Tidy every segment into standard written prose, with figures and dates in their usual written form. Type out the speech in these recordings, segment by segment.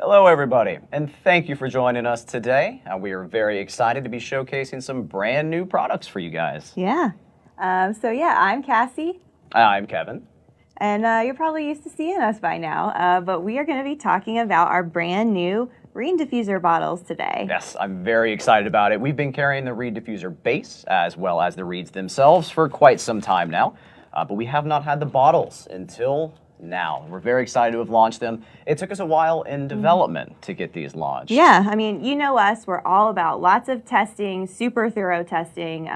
Hello, everybody, and thank you for joining us today. We are very excited to be showcasing some brand new products for you guys. Yeah. I'm Cassie. I'm Kevin. And you're probably used to seeing us by now, but we are going to be talking about our brand new Reed Diffuser bottles today. Yes, I'm very excited about it. We've been carrying the Reed Diffuser base as well as the Reeds themselves for quite some time now, but we have not had the bottles until now. We're very excited to have launched them. It took us a while in development to get these launched. Yeah, I mean, you know us, we're all about lots of testing, super thorough testing.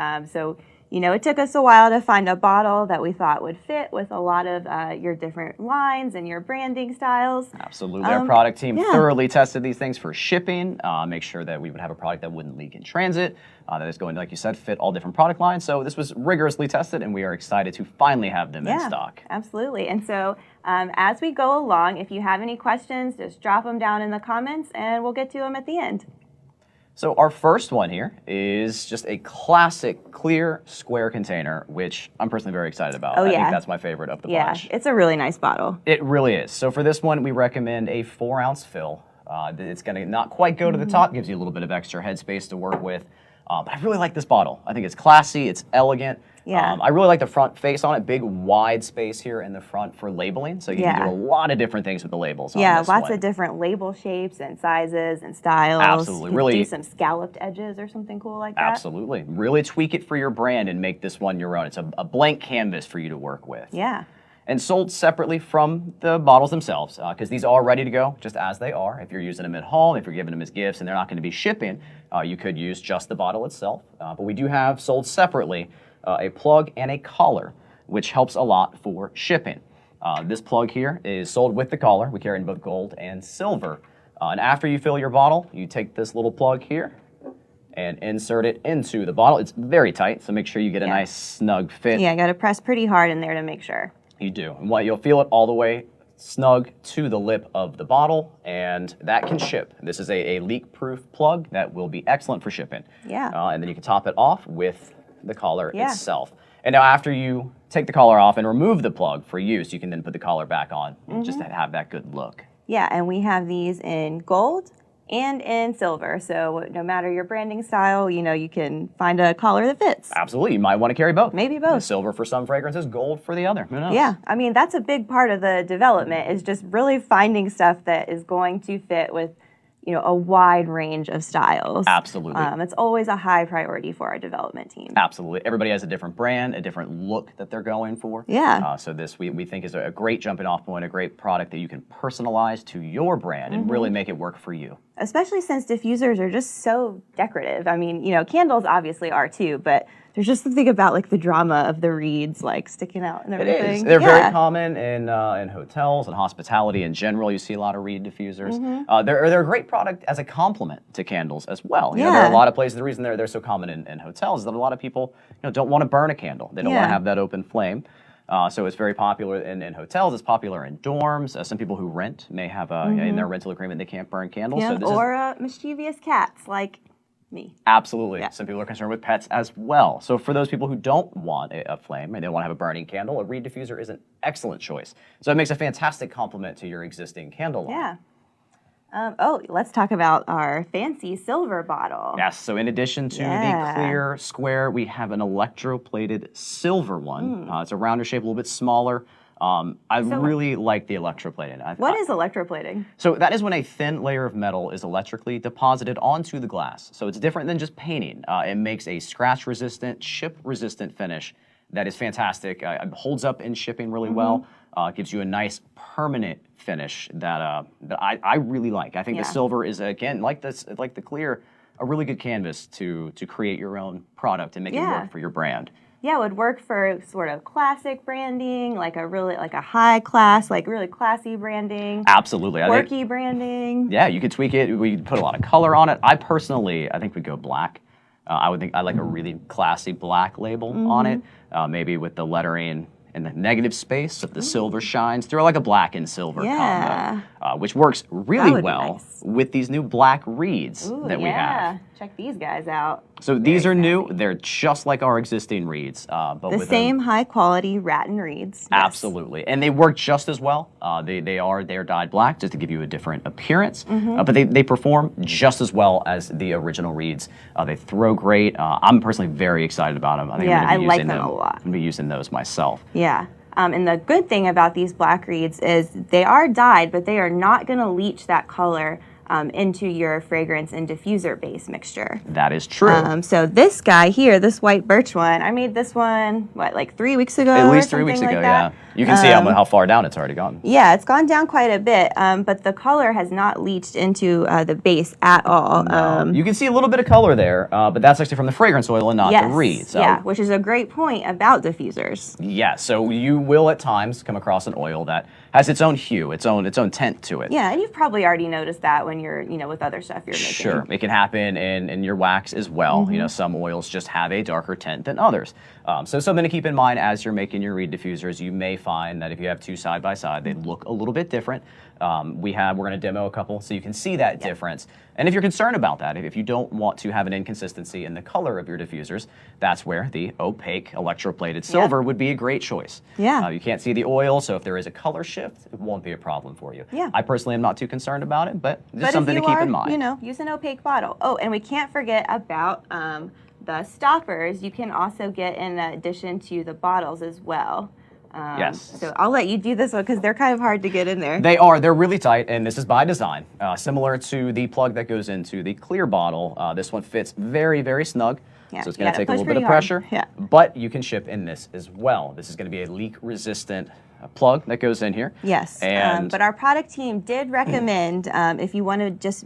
It took us a while to find a bottle that we thought would fit with a lot of your different lines and your branding styles. Absolutely. Our product team thoroughly tested these things for shipping, make sure that we would have a product that wouldn't leak in transit, that is going to, like you said, fit all different product lines. So this was rigorously tested, and we are excited to finally have them in stock. Absolutely. And so as we go along, if you have any questions, just drop them down in the comments, and we'll get to them at the end. So our first one here is just a classic clear square container, which I'm personally very excited about. I think that's my favorite of the bunch. Yeah, it's a really nice bottle. It really is. So for this one, we recommend a 4-ounce fill. It's going to not quite go to the top, gives you a little bit of extra headspace to work with. But I really like this bottle. I think it's classy, it's elegant. Yeah. I really like the front face on it. Big, wide space here in the front for labeling. So you can do a lot of different things with the labels on this lots one. of different label shapes and sizes and styles. Absolutely. You really do some scalloped edges or something cool like that. Absolutely. Really tweak it for your brand and make this one your own. It's a blank canvas for you to work with. Yeah. And sold separately from the bottles themselves, because these are ready to go just as they are. If you're using them at home, if you're giving them as gifts and they're not going to be shipping, you could use just the bottle itself. But we do have sold separately a plug and a collar, which helps a lot for shipping. This plug here is sold with the collar. We carry in both gold and silver. And after you fill your bottle, you take this little plug here and insert it into the bottle. It's very tight, so make sure you get a nice snug fit. Yeah, got to press pretty hard in there to make sure. You do. And you'll feel it all the way snug to the lip of the bottle, and that can ship. This is a leak-proof plug that will be excellent for shipping. Yeah. And then you can top it off with the collar itself. And now after you take the collar off and remove the plug for use, you can then put the collar back on just to have that good look. Yeah, and we have these in gold and in silver. So no matter your branding style, you can find a collar that fits. Absolutely. You might want to carry both. Maybe both. Silver for some fragrances, gold for the other. Who knows? Yeah, I mean, that's a big part of the development is just really finding stuff that is going to fit with a wide range of styles. Absolutely. It's always a high priority for our development team. Absolutely. Everybody has a different brand, a different look that they're going for. Yeah. So this we think is a great jumping off point, a great product that you can personalize to your brand and really make it work for you. Especially since diffusers are just so decorative. I mean, candles obviously are too, but there's just something about like the drama of the reeds like sticking out and everything. It is. They're very common in hotels and hospitality in general. You see a lot of reed diffusers. They're a great product as a complement to candles as well. There are a lot of places. The reason they're so common in hotels is that a lot of people don't want to burn a candle. They don't want to have that open flame. So it's very popular in hotels. It's popular in dorms. Some people who rent may have in their rental agreement they can't burn candles. Yeah, So or mischievous cats like me. Absolutely. Yeah. Some people are concerned with pets as well. So for those people who don't want a flame and they want to have a burning candle, a reed diffuser is an excellent choice. So it makes a fantastic complement to your existing candle line. Yeah. Let's talk about our fancy silver bottle. Yes, so in addition to the clear square, we have an electroplated silver one. It's a rounder shape, a little bit smaller. I really like the electroplating. What is electroplating? So that is when a thin layer of metal is electrically deposited onto the glass. So it's different than just painting. It makes a scratch-resistant, chip-resistant finish that is fantastic. It holds up in shipping really well. Gives you a nice permanent finish that I really like. I think the silver is, again, like the clear, a really good canvas to create your own product and make it work for your brand. Yeah, it would work for sort of classic branding, like a high class, like really classy branding. Absolutely. Quirky branding. Yeah, you could tweak it. We could put a lot of color on it. I think we'd go black. I like a really classy black label on it, maybe with the lettering in the negative space so the silver shines through, like a black and silver combo, which works really well with these new black reeds that we have. check these guys out. So these are new. They're just like our existing reeds, but the with same high quality rattan reeds. Yes. Absolutely, and they work just as well. They're dyed black just to give you a different appearance, but they perform just as well as the original reeds. They throw great. I'm personally very excited about them. I think Yeah, I'm gonna be I like using them a lot. I'm gonna be using those myself. Yeah. And the good thing about these black reeds is they are dyed, but they are not going to leach that color into your fragrance and diffuser base mixture. That is true. So this guy here, this white birch one, I made this one, what, like 3 weeks ago? At least or 3 weeks something ago, like that? yeah. You can see how far down it's already gone. Yeah, it's gone down quite a bit, but the color has not leached into the base at all. You can see a little bit of color there, but that's actually from the fragrance oil and not yes, the reeds. So, yeah, which is a great point about diffusers. yeah, so you will at times come across an oil that has its own hue, its own tint to it. Yeah, and you've probably already noticed that when you're, with other stuff you're making. Sure, it can happen in your wax as well. Some oils just have a darker tint than others. So something to keep in mind as you're making your reed diffusers. You may find that if you have two side by side, they look a little bit different. We're going to demo a couple so you can see that difference. And if you're concerned about that, if you don't want to have an inconsistency in the color of your diffusers, that's where the opaque electroplated silver would be a great choice. Yeah. You can't see the oil, so if there is a color shift, it won't be a problem for you. Yeah. I personally am not too concerned about it, but just But something if to you keep are, in mind. use an opaque bottle. Oh, and we can't forget about the stoppers. You can also get in addition to the bottles as well. Yes. So I'll let you do this one because they're kind of hard to get in there. They're really tight, and this is by design. Similar to the plug that goes into the clear bottle, this one fits very, very snug. Yeah, So it's going to take a little bit of pretty hard. pressure, Yeah. but you can ship in this as well. This is going to be a leak-resistant plug that goes in here. Yes, And but our product team did recommend if you want to just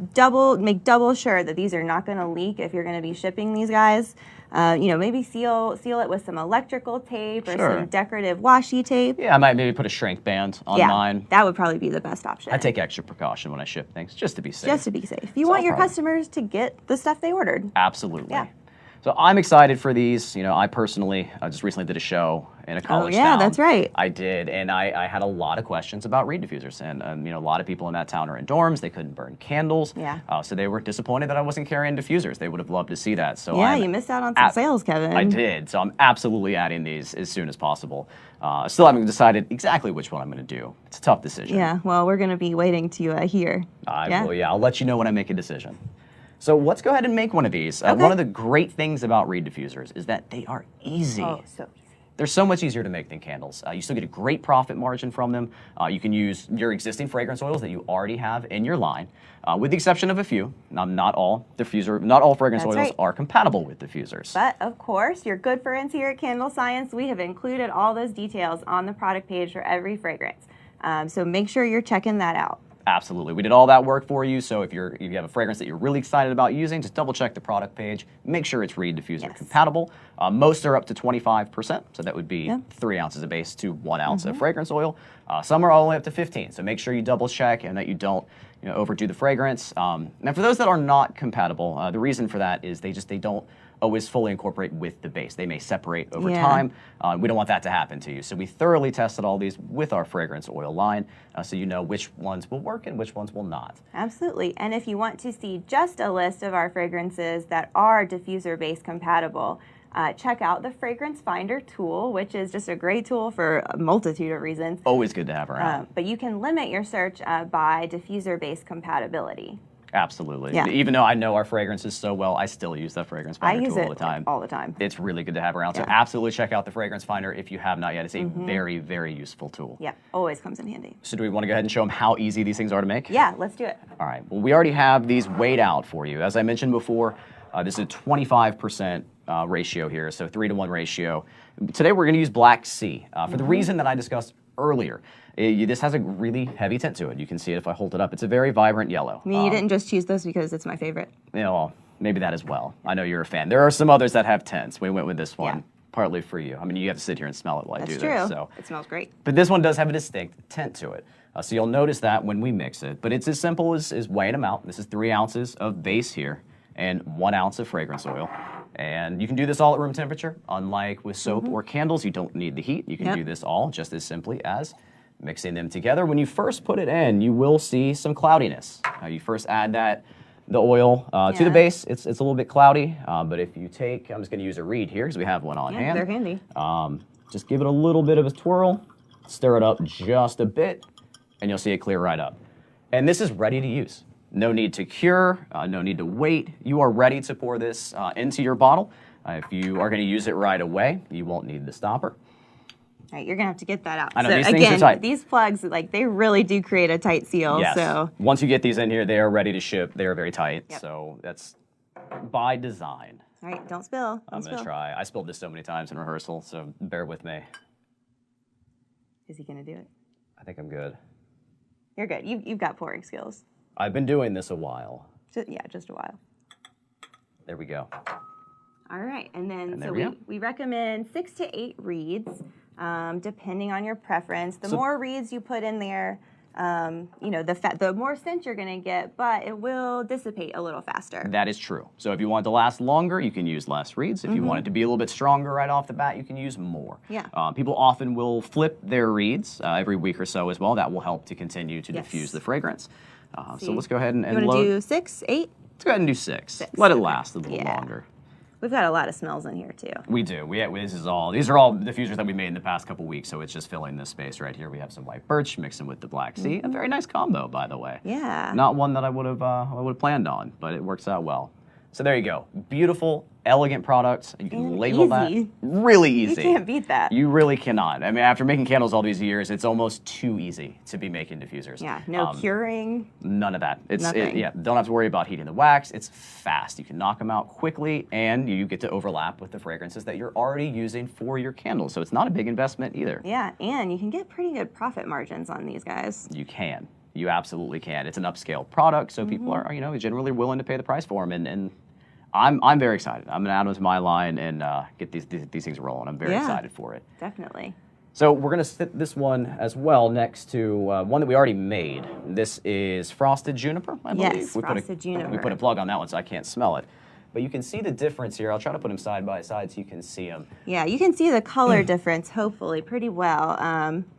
make double sure that these are not going to leak if you're going to be shipping these guys. Maybe seal it with some electrical tape or some decorative washi tape. yeah, I might maybe put a shrink band on mine. That would probably be the best option. I take extra precaution when I ship things just to be safe. Just to be safe. You want your customers to get the stuff they ordered. Absolutely. Yeah. So I'm excited for these. I personally just recently did a show in a college town. That's right. I did, and I had a lot of questions about reed diffusers, and a lot of people in that town are in dorms. They couldn't burn candles. Yeah. So they were disappointed that I wasn't carrying diffusers. They would have loved to see that. So Yeah, you missed out on some sales, Kevin. I did. So I'm absolutely adding these as soon as possible. I still haven't decided exactly which one I'm going to do. It's a tough decision. Yeah. Well, we're going to be waiting to hear. I'll let you know when I make a decision. So let's go ahead and make one of these. One of the great things about reed diffusers is that they are easy. Oh, so easy. They're so much easier to make than candles. You still get a great profit margin from them. You can use your existing fragrance oils that you already have in your line, with the exception of a few. Not all fragrance oils are compatible with diffusers. But of course, your good friends here at CandleScience, we have included all those details on the product page for every fragrance. So make sure you're checking that out. Absolutely. We did all that work for you, so if you have a fragrance that you're really excited about using, just double check the product page. Make sure it's reed diffuser compatible. Most are up to 25%, so that would be 3 ounces of base to 1 ounce of fragrance oil. Some are all the way up to 15, so make sure you double check and that you don't overdo the fragrance. Now for those that are not compatible, the reason for that is they don't always fully incorporate with the base. They may separate over time. We don't want that to happen to you. So we thoroughly tested all these with our fragrance oil line, so you know which ones will work and which ones will not. Absolutely. And if you want to see just a list of our fragrances that are diffuser base compatible, check out the Fragrance Finder tool, which is just a great tool for a multitude of reasons. Always good to have around. But you can limit your search by diffuser base compatibility. Absolutely. Yeah. Even though I know our fragrances so well, I still use that Fragrance Finder tool all the time. All the time. It's really good to have around. So absolutely check out the Fragrance Finder if you have not yet. It's a very, very useful tool. Yeah, always comes in handy. So do we want to go ahead and show them how easy these things are to make? Yeah, let's do it. All right. Well, we already have these weighed out for you. As I mentioned before, this is a 25% ratio here, so 3-to-1 ratio. Today we're going to use Black Sea for the reason that I discussed earlier. This has a really heavy tint to it. You can see it if I hold it up. It's a very vibrant yellow. I mean, you didn't just choose this because it's my favorite. Well, maybe that as well. I know you're a fan. There are some others that have tints. We went with this one partly for you. I mean, you have to sit here and smell it while I do this. That's true. So. It smells great. But this one does have a distinct tint to it. So you'll notice that when we mix it. But it's as simple as weighing them out. This is 3 ounces of base here and 1 ounce of fragrance oil. And you can do this all at room temperature. Unlike with soap or candles, you don't need the heat. You can do this all just as simply as mixing them together. When you first put it in, you will see some cloudiness. You first add that the oil to the Yeah. base. It's a little bit cloudy, but if you take, I'm just going to use a reed here because we have one on Yeah, hand. they're handy. Just give it a little bit of a twirl, stir it up just a bit, and you'll see it clear right up. And this is ready to use. No need to cure, no need to wait. You are ready to pour this into your bottle. If you are going to use it right away, you won't need the stopper. All right, you're gonna have to get that out. I know, so these things are again, tight. these plugs, like they really do create a tight seal. Yes. So Once you get these in here, they are ready to ship. They are very tight. Yep. So that's by design. all right, don't spill. I'm going to try. I spilled this so many times in rehearsal, so bear with me. Is he gonna do it? I think I'm good. You're good. You've got pouring skills. I've been doing this a while. Yeah, just a while. There we go. All right, and then And there so we go. we recommend 6 to 8 reeds, depending on your preference. The So- more reeds you put in there, you know, the more scent you're gonna get, but it will dissipate a little faster. That is true. So if you want it to last longer, you can use less reeds. If you want it to be a little bit stronger right off the bat, you can use more. Yeah. People often will flip their reeds every week or so as well. That will help to continue to Yes. diffuse the fragrance. So See. let's go ahead and You want to load. do 6, 8? Let's go ahead and do 6. 6, Let it okay. last a little Yeah. longer. We've got a lot of smells in here too. We do. These are all diffusers that we made in the past couple weeks, so it's just filling this space right here. We have some white birch mixing with the black sea. A very nice combo, by the way. Yeah. Not one that I would have planned on, but it works out well. So there you go. Beautiful, elegant product. You can And label easy. that. Really You easy. can't beat that. You really cannot. I mean, after making candles all these years, it's almost too easy to be making diffusers. Yeah, no curing. None of that. Nothing. Yeah, don't have to worry about heating the wax. It's fast. You can knock them out quickly, and you get to overlap with the fragrances that you're already using for your candles. So it's not a big investment either. Yeah, and you can get pretty good profit margins on these guys. You can. You absolutely can. It's an upscale product, so people are, generally willing to pay the price for them, and I'm very excited. I'm going to add them to my line and get these things rolling. I'm very Yeah. excited for it. Definitely. So we're going to sit this one as well next to one that we already made. This is Frosted Juniper, I believe. Yes, We Frosted Juniper. We put a plug on that one so I can't smell it. But you can see the difference here. I'll try to put them side by side so you can see them. Yeah, you can see the color difference, hopefully, pretty well.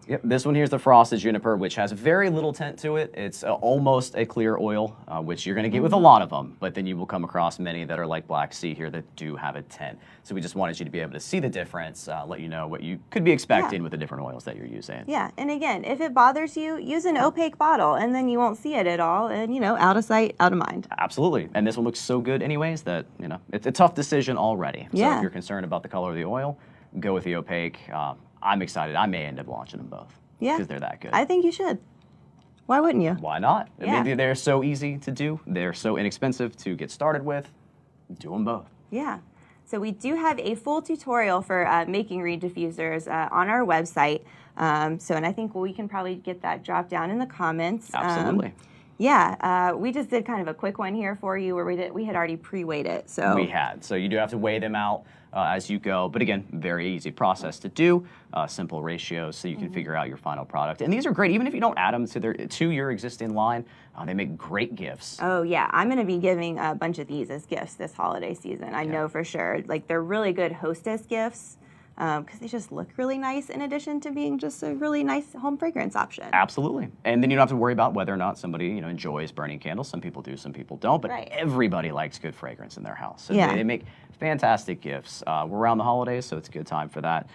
Yep, this one here is the Frosted Juniper, which has very little tint to it. It's almost a clear oil, which you're going to get with a lot of them, but then you will come across many that are like Black Sea here that do have a tint. So we just wanted you to be able to see the difference, let you know what you could be expecting with the different oils that you're using. Yeah, and again, if it bothers you, use an opaque bottle, and then you won't see it at all, and, out of sight, out of mind. Absolutely, and this one looks so good anyways that, it's a tough decision already. So Yeah. if you're concerned about the color of the oil, go with the opaque. I'm excited. I may end up launching them both. Yeah. Because they're that good. I think you should. Why wouldn't you? Why not? Yeah. I mean, they're so easy to do. They're so inexpensive to get started with. Do them both. Yeah. So we do have a full tutorial for making reed diffusers on our website. And I think we can probably get that dropped down in the comments. Absolutely. We just did kind of a quick one here for you where we had already pre-weighed it. So We had. So you do have to weigh them out as you go. But again, very easy process to do. Simple ratios so you can figure out your final product. And these are great. Even if you don't add them to your existing line, they make great gifts. Oh yeah, I'm going to be giving a bunch of these as gifts this holiday season. I know for sure. Like they're really good hostess gifts because they just look really nice in addition to being just a really nice home fragrance option. Absolutely. And then you don't have to worry about whether or not somebody enjoys burning candles. Some people do, some people don't. But Right. everybody likes good fragrance in their house. So Yeah. they make fantastic gifts. We're around the holidays, so it's a good time for that.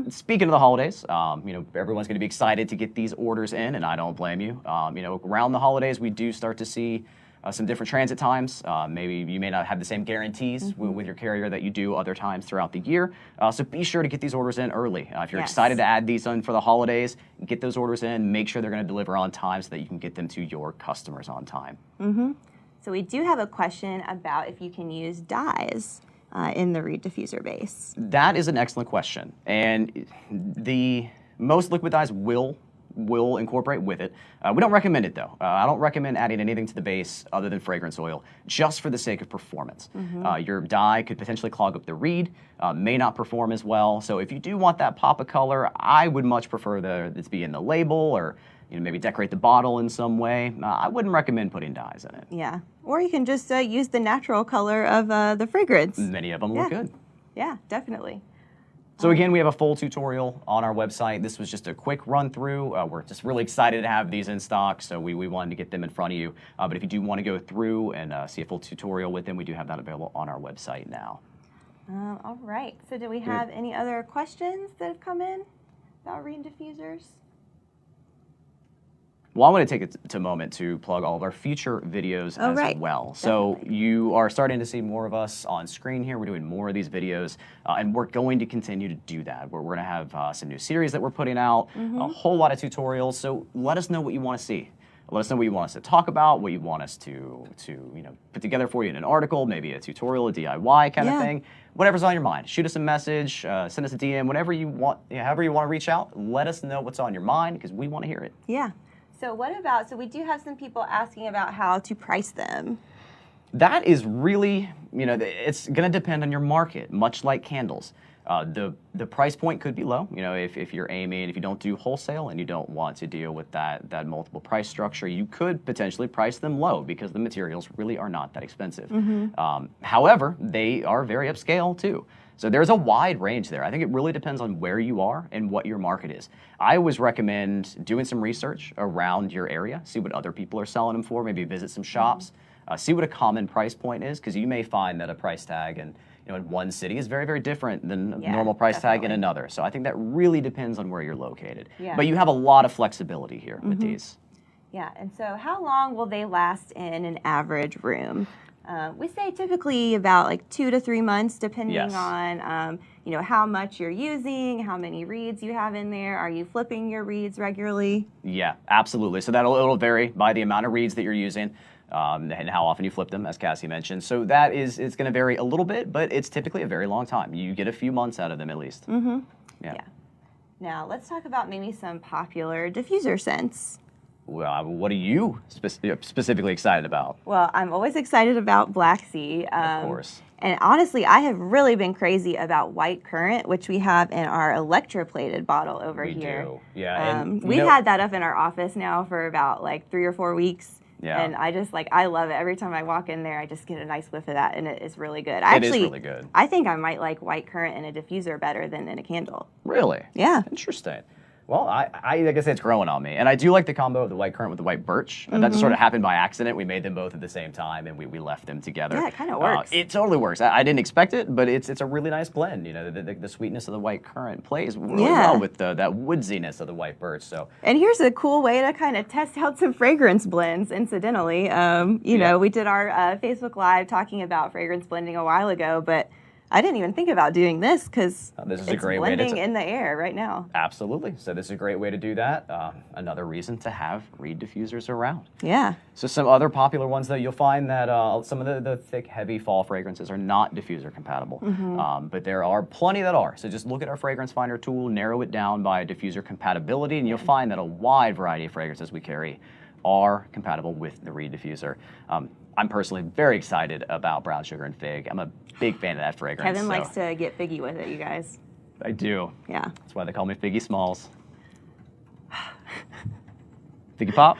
Speaking of the holidays, everyone's going to be excited to get these orders in, and I don't blame you. Around the holidays, we do start to see some different transit times. Maybe you may not have the same guarantees with your carrier that you do other times throughout the year. So be sure to get these orders in early. If you're Yes. excited to add these in for the holidays, get those orders in. Make sure they're going to deliver on time so that you can get them to your customers on time. So we do have a question about if you can use dyes in the reed diffuser base. That is an excellent question. And the most liquid dyes will incorporate with it. We don't recommend it though. I don't recommend adding anything to the base other than fragrance oil just for the sake of performance. Your dye could potentially clog up the reed, may not perform as well. So if you do want that pop of color, I would much prefer it to be in the label or maybe decorate the bottle in some way. I wouldn't recommend putting dyes in it. Yeah. Or you can just use the natural color of the fragrance. Many of them look good. Yeah, definitely. So again, we have a full tutorial on our website. This was just a quick run through. We're just really excited to have these in stock, so we wanted to get them in front of you. But if you do want to go through and see a full tutorial with them, we do have that available on our website now. All right. So do we have any other questions that have come in about reed diffusers? Well, I want to take a moment to plug all of our future videos as well. So you are starting to see more of us on screen here. We're doing more of these videos, and we're going to continue to do that. We're going to have some new series that we're putting out, a whole lot of tutorials. So let us know what you want to see. Let us know what you want us to talk about, what you want us to put together for you in an article, maybe a tutorial, a DIY kind of thing. Whatever's on your mind. Shoot us a message, send us a DM, whatever you want, however you want to reach out. Let us know what's on your mind because we want to hear it. Yeah. So what about, so we do have some people asking about how to price them. That is really, it's going to depend on your market, much like candles. The price point could be low, if you're aiming, if you don't do wholesale and you don't want to deal with that multiple price structure, you could potentially price them low because the materials really are not that expensive. However, they are very upscale too. So there's a wide range there. I think it really depends on where you are and what your market is. I always recommend doing some research around your area, see what other people are selling them for, maybe visit some shops, see what a common price point is, because you may find that a price tag in one city is very, very different than a normal price tag in another. So I think that really depends on where you're located. But you have a lot of flexibility here with these. Yeah, and so how long will they last in an average room? We say typically about like 2 to 3 months, depending on how much you're using, how many reeds you have in there. Are you flipping your reeds regularly? Yeah, absolutely. So it'll vary by the amount of reeds that you're using and how often you flip them, as Cassie mentioned. So it's going to vary a little bit, but it's typically a very long time. You get a few months out of them at least. Yeah. Now let's talk about maybe some popular diffuser scents. Well, what are you specifically excited about? Well, I'm always excited about Black Sea. Of course. And honestly, I have really been crazy about White Currant, which we have in our electroplated bottle over here. We do, yeah. We've had that up in our office now for about like 3 or 4 weeks. Yeah. And I love it. Every time I walk in there, I just get a nice whiff of that, and it is really good. It is really good. I think I might like White Currant in a diffuser better than in a candle. Really? Yeah. Interesting. Well, I like I said, it's growing on me. And I do like the combo of the white currant with the white birch. That just sort of happened by accident. We made them both at the same time, and we left them together. Yeah, it kind of works. It totally works. I didn't expect it, but it's a really nice blend. The sweetness of the white currant plays really well with that woodsiness of the white birch. So. And here's a cool way to kind of test out some fragrance blends, incidentally. We did our Facebook Live talking about fragrance blending a while ago, but I didn't even think about doing this because it's a great blending in the air right now. Absolutely. So this is a great way to do that. Another reason to have reed diffusers around. Yeah. So some other popular ones, though, you'll find that some of the thick, heavy fall fragrances are not diffuser compatible. But there are plenty that are. So just look at our fragrance finder tool, narrow it down by diffuser compatibility, and you'll find that a wide variety of fragrances we carry are compatible with the reed diffuser. I'm personally very excited about brown sugar and fig. I'm a big fan of that fragrance. Kevin likes to get figgy with it, you guys. I do. Yeah. That's why they call me Figgy Smalls. Figgy Pop?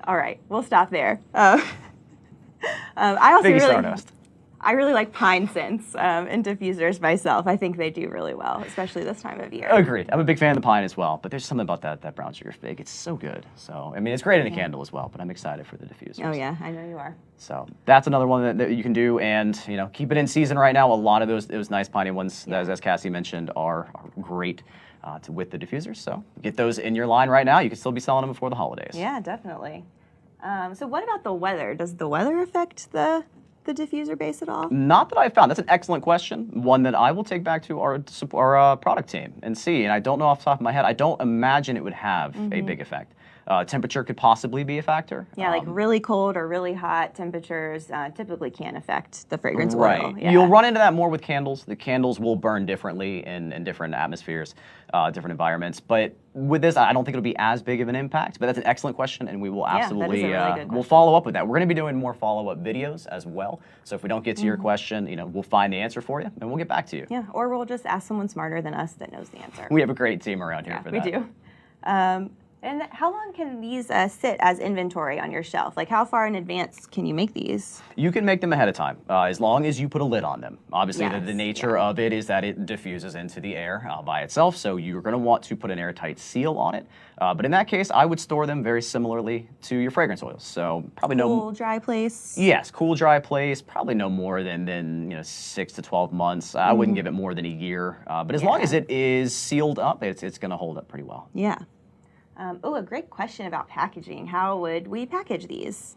All right, we'll stop there. I also Figgy Stardust. I really like pine scents in diffusers myself. I think they do really well, especially this time of year. Agreed. I'm a big fan of the pine as well, but there's something about that brown sugar fig. It's so good. So, I mean, it's great in a candle as well, but I'm excited for the diffusers. Oh, yeah, I know you are. So that's another one that you can do, and keep it in season right now. A lot of those nice piney ones, as Cassie mentioned, are great with the diffusers. So get those in your line right now. You can still be selling them before the holidays. Yeah, definitely. So what about the weather? Does the weather affect the diffuser base at all? Not that I found. That's an excellent question. One that I will take back to our product team and see. And I don't know off the top of my head. I don't imagine it would have a big effect. Temperature could possibly be a factor. Yeah, like really cold or really hot temperatures typically can affect the fragrance oil. Right. Yeah. You'll run into that more with candles. The candles will burn differently in different atmospheres, different environments. But with this, I don't think it'll be as big of an impact. But that's an excellent question, and we will absolutely that is a really good we'll follow up with that. We're going to be doing more follow-up videos as well. So if we don't get to your question, we'll find the answer for you, and we'll get back to you. Yeah, or we'll just ask someone smarter than us that knows the answer. We have a great team around here for that. We do. And how long can these sit as inventory on your shelf? Like how far in advance can you make these? You can make them ahead of time, as long as you put a lid on them. Obviously, Yes, the nature of it is that it diffuses into the air by itself, so you're going to want to put an airtight seal on it. But in that case, I would store them very similarly to your fragrance oils. So probably Cool, dry place. Yes, cool, dry place. Probably no more than 6 to 12 months. I wouldn't give it more than a year. But as long as it is sealed up, it's going to hold up pretty well. Yeah. Oh, a great question about packaging. How would we package these?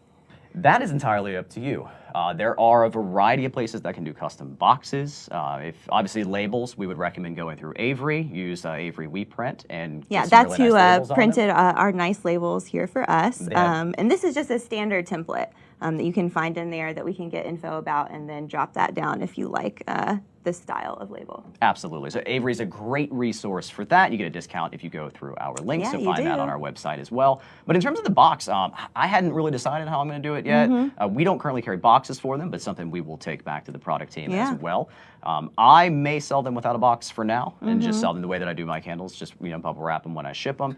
That is entirely up to you. There are a variety of places that can do custom boxes. If obviously labels, we would recommend going through Avery. Use Avery WePrint and Yeah, get some that's really who nice labels on them. printed our nice labels here for us. have- And this is just a standard template that you can find in there that we can get info about and then drop that down if you like this style of label. Absolutely. So Avery is a great resource for that. You get a discount if you go through our link, Yeah, so you find that do. on our website as well. But in terms of the box, I hadn't really decided how I'm going to do it yet. We don't currently carry boxes for them, but something we will take back to the product team Yeah. as well. I may sell them without a box for now and just sell them the way that I do my candles, just bubble wrap them when I ship them.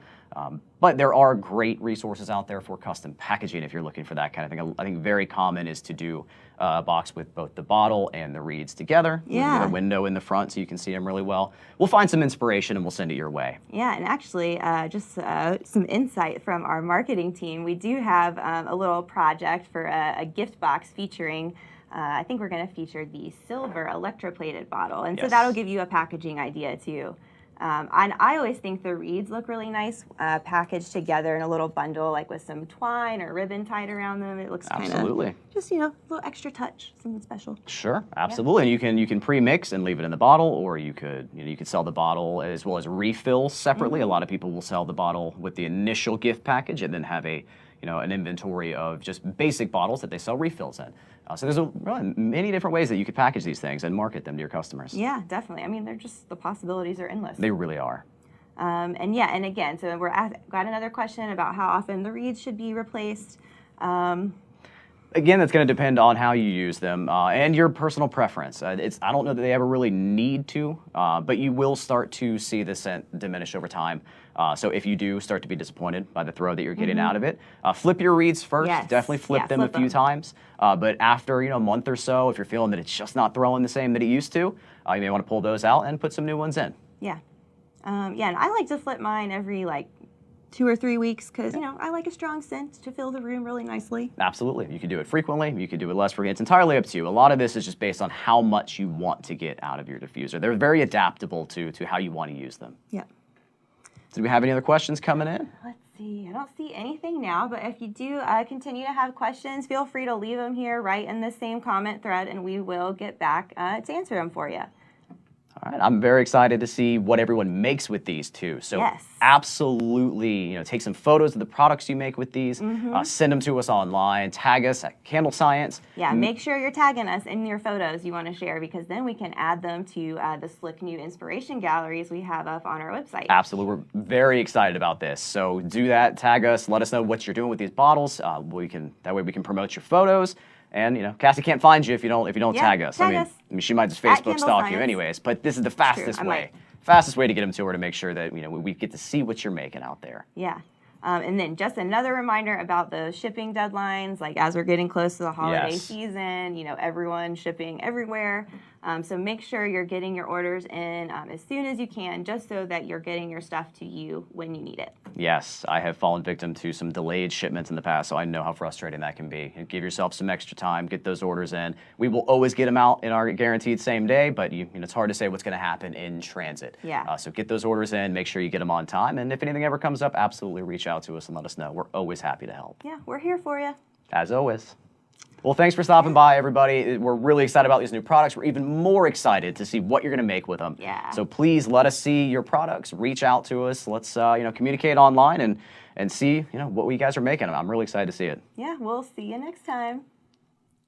But there are great resources out there for custom packaging if you're looking for that kind of thing. I think very common is to do a box with both the bottle and the reeds together. Yeah. With a window in the front so you can see them really well. We'll find some inspiration and we'll send it your way. Yeah, and actually, just some insight from our marketing team. We do have a little project for a gift box featuring, I think we're going to feature the silver electroplated bottle. And so Yes. that'll give you a packaging idea too. And I always think the reeds look really nice packaged together in a little bundle, like with some twine or ribbon tied around them. It looks kind of Absolutely. just, a little extra touch, something special. Sure, absolutely. And you can pre-mix and leave it in the bottle, or you could sell the bottle as well as refills separately. A lot of people will sell the bottle with the initial gift package and then have an inventory of just basic bottles that they sell refills in. So there's really many different ways that you could package these things and market them to your customers. Yeah, definitely. I mean, the possibilities are endless. They really are. And again, so got another question about how often the reeds should be replaced. Again, that's going to depend on how you use them and your personal preference. I don't know that they ever really need to, but you will start to see the scent diminish over time. So if you do start to be disappointed by the throw that you're getting out of it, flip your reeds first. Yes. Definitely flip them a few times. But after a month or so, if you're feeling that it's just not throwing the same that it used to, you may want to pull those out and put some new ones in. Yeah. And I like to flip mine every 2 or 3 weeks because, I like a strong scent to fill the room really nicely. Absolutely. You can do it frequently. You can do it less frequently. It's entirely up to you. A lot of this is just based on how much you want to get out of your diffuser. They're very adaptable to how you want to use them. Yeah. Do we have any other questions coming in? Let's see. I don't see anything now, but if you do continue to have questions, feel free to leave them here right in the same comment thread, and we will get back to answer them for you. All right, I'm very excited to see what everyone makes with these too. So Yes. absolutely, take some photos of the products you make with these, send them to us online, tag us at CandleScience. Yeah, make sure you're tagging us in your photos you want to share because then we can add them to the slick new inspiration galleries we have up on our website. Absolutely, we're very excited about this. So do that, tag us, let us know what you're doing with these bottles. That way we can promote your photos. And Cassie can't find you if you don't tag us. Tag us. I mean, she might just At Facebook stalk you CandleScience. anyways. But this is the fastest I way. might. Fastest way to get them to her to make sure that we get to see what you're making out there. Yeah. And then just another reminder about the shipping deadlines, as we're getting close to the holiday Yes. season, everyone's shipping everywhere. So make sure you're getting your orders in as soon as you can, just so that you're getting your stuff to you when you need it. Yes, I have fallen victim to some delayed shipments in the past, so I know how frustrating that can be. Give yourself some extra time, get those orders in. We will always get them out in our guaranteed same day, but it's hard to say what's going to happen in transit. Yeah. So get those orders in, make sure you get them on time, and if anything ever comes up, absolutely reach out to us and let us know. We're always happy to help. Yeah, we're here for you. As always. Well, thanks for stopping by, everybody. We're really excited about these new products. We're even more excited to see what you're going to make with them. Yeah. So please let us see your products. Reach out to us. Let's communicate online and see what you guys are making. I'm really excited to see it. Yeah, we'll see you next time.